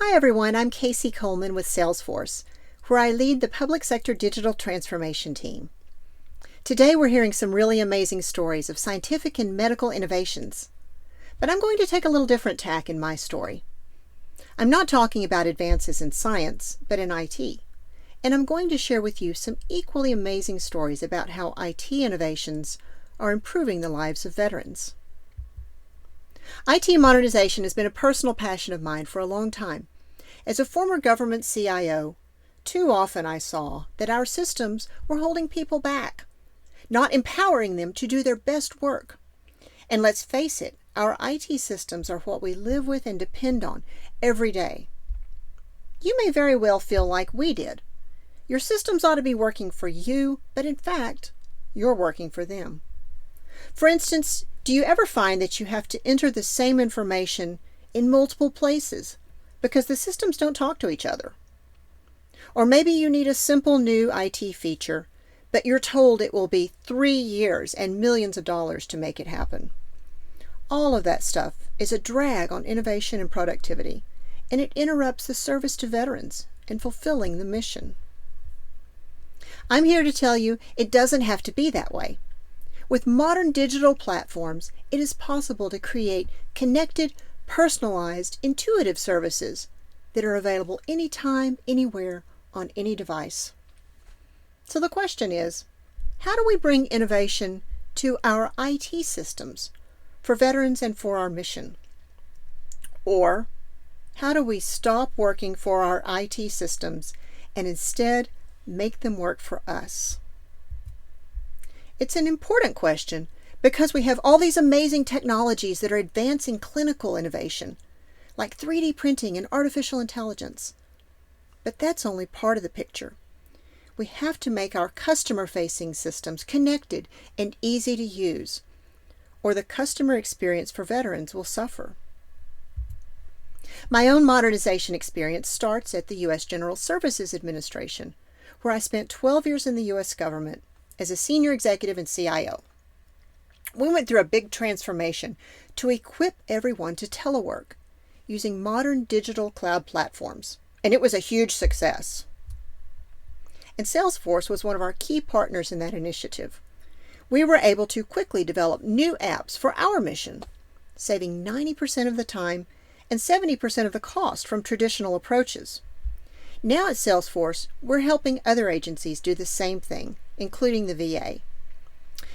Hi everyone, I'm Casey Coleman with Salesforce, where I lead the public sector digital transformation team. Today we're hearing some really amazing stories of scientific and medical innovations. But I'm going to take a little different tack in my story. I'm not talking about advances in science, but in IT. And I'm going to share with you some equally amazing stories about how IT innovations are improving the lives of veterans. IT modernization has been a personal passion of mine for a long time. As a former government CIO, too often I saw that our systems were holding people back, not empowering them to do their best work. And let's face it, our IT systems are what we live with and depend on every day. You may very well feel like we did. Your systems ought to be working for you, but in fact, you're working for them. For instance, do you ever find that you have to enter the same information in multiple places because the systems don't talk to each other? Or maybe you need a simple new IT feature, but you're told it will be 3 years and millions of dollars to make it happen. All of that stuff is a drag on innovation and productivity, and it interrupts the service to veterans and fulfilling the mission. I'm here to tell you it doesn't have to be that way. With modern digital platforms, it is possible to create connected, personalized, intuitive services that are available anytime, anywhere, on any device. So the question is, how do we bring innovation to our IT systems for veterans and for our mission? Or how do we stop working for our IT systems and instead make them work for us? It's an important question because we have all these amazing technologies that are advancing clinical innovation, like 3D printing and artificial intelligence. But that's only part of the picture. We have to make our customer-facing systems connected and easy to use, or the customer experience for veterans will suffer. My own modernization experience starts at the U.S. General Services Administration, where I spent 12 years in the U.S. government as a senior executive and CIO. We went through a big transformation to equip everyone to telework using modern digital cloud platforms, and it was a huge success. And Salesforce was one of our key partners in that initiative. We were able to quickly develop new apps for our mission, saving 90% of the time and 70% of the cost from traditional approaches. Now at Salesforce, we're helping other agencies do the same thing, including the VA.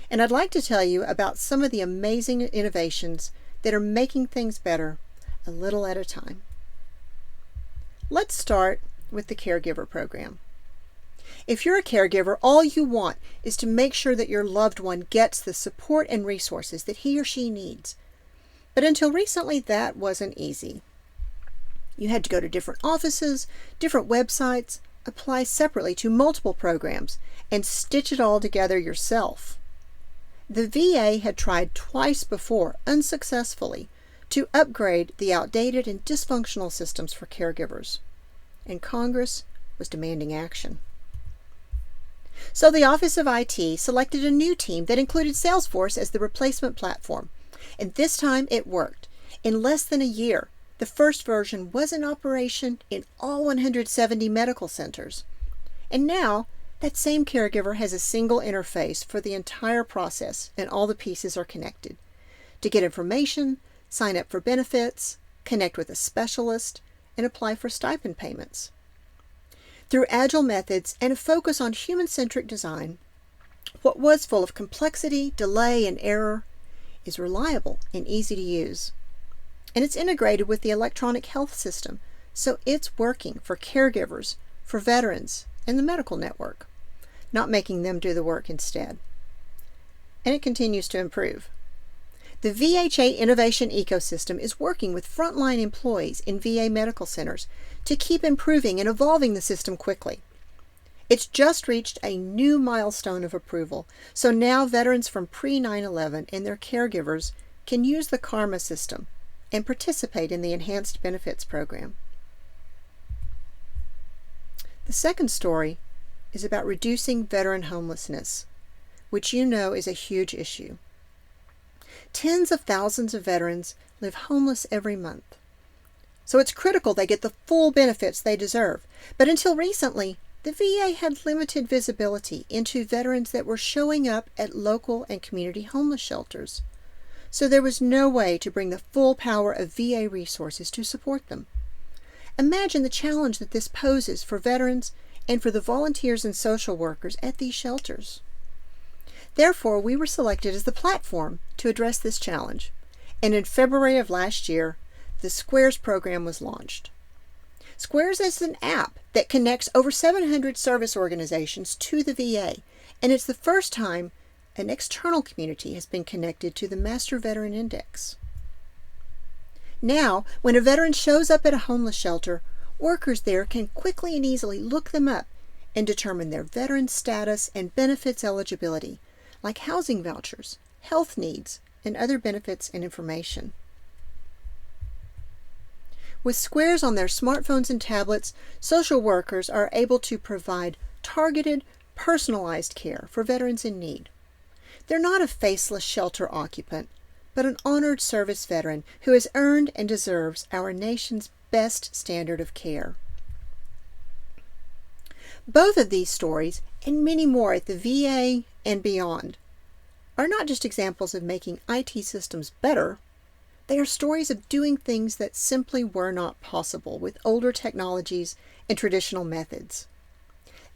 And I'd like to tell you about some of the amazing innovations that are making things better a little at a time. Let's start with the caregiver program. If you're a caregiver, all you want is to make sure that your loved one gets the support and resources that he or she needs. But until recently, that wasn't easy. You had to go to different offices, different websites, apply separately to multiple programs, and stitch it all together yourself. The VA had tried twice before, unsuccessfully, to upgrade the outdated and dysfunctional systems for caregivers, and Congress was demanding action. So the Office of IT selected a new team that included Salesforce as the replacement platform, and this time it worked. In less than a year, the first version was in operation in all 170 medical centers. And now, that same caregiver has a single interface for the entire process, and all the pieces are connected. To get information, sign up for benefits, connect with a specialist, and apply for stipend payments. Through agile methods and a focus on human-centric design, what was full of complexity, delay, and error is reliable and easy to use. And it's integrated with the electronic health system, so it's working for caregivers, for veterans, and the medical network, not making them do the work instead. And it continues to improve. The VHA innovation ecosystem is working with frontline employees in VA medical centers to keep improving and evolving the system quickly. It's just reached a new milestone of approval, so now veterans from pre-9/11 and their caregivers can use the KARMA system and participate in the Enhanced Benefits Program. The second story is about reducing veteran homelessness, which you know is a huge issue. Tens of thousands of veterans live homeless every month. so it's critical they get the full benefits they deserve. But until recently, the VA had limited visibility into veterans that were showing up at local and community homeless shelters, so there was no way to bring the full power of VA resources to support them. Imagine the challenge that this poses for veterans and for the volunteers and social workers at these shelters. Therefore, we were selected as the platform to address this challenge, and in February of last year, the Squares program was launched. Squares is an app that connects over 700 service organizations to the VA, and it's the first time an external community has been connected to the Master Veteran Index. Now, when a veteran shows up at a homeless shelter, workers there can quickly and easily look them up and determine their veteran status and benefits eligibility, like housing vouchers, health needs, and other benefits and information. With Squares on their smartphones and tablets, social workers are able to provide targeted, personalized care for veterans in need. They're not a faceless shelter occupant, but an honored service veteran who has earned and deserves our nation's best standard of care. Both of these stories, and many more at the VA and beyond, are not just examples of making IT systems better. They are stories of doing things that simply were not possible with older technologies and traditional methods.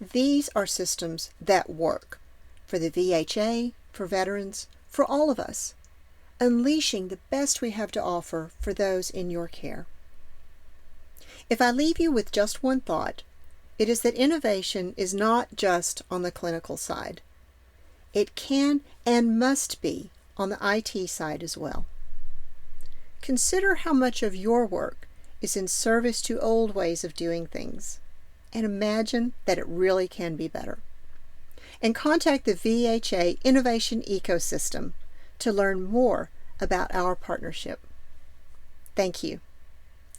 These are systems that work for the VHA, for veterans, for all of us, unleashing the best we have to offer for those in your care. If I leave you with just one thought, it is that innovation is not just on the clinical side. It can and must be on the IT side as well. Consider how much of your work is in service to old ways of doing things, and imagine that it really can be better. And contact the VHA Innovation Ecosystem to learn more about our partnership. Thank you.